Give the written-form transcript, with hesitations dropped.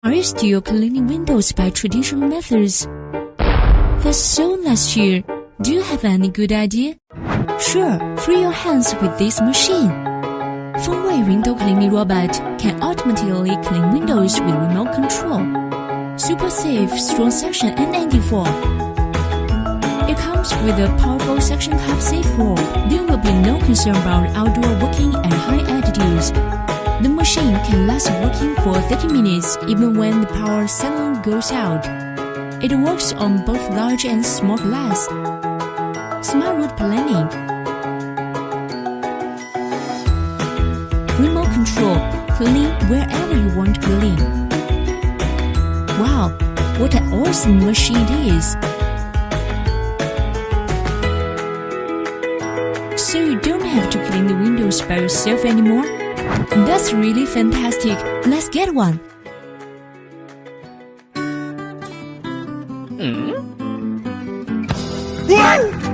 Are you still cleaning windows by traditional methods? That's so last year. Do you have any good idea? Sure, free your hands with this machine. Fengwei window cleaning robot can automatically clean windows with remote control. Super safe, strong suction and anti-fall. It comes with a powerful suction cup safe roll. There will be no concern about outdoor working at high altitudes. The machine can last working for 30 minutes even when the power suddenly goes out. It works on both large and small glass. Smart route planning. Remote control. Clean wherever you want to clean. Wow, what an awesome machine it is. So you don't have to clean the windows by yourself anymore? That's really fantastic. Let's get one. What?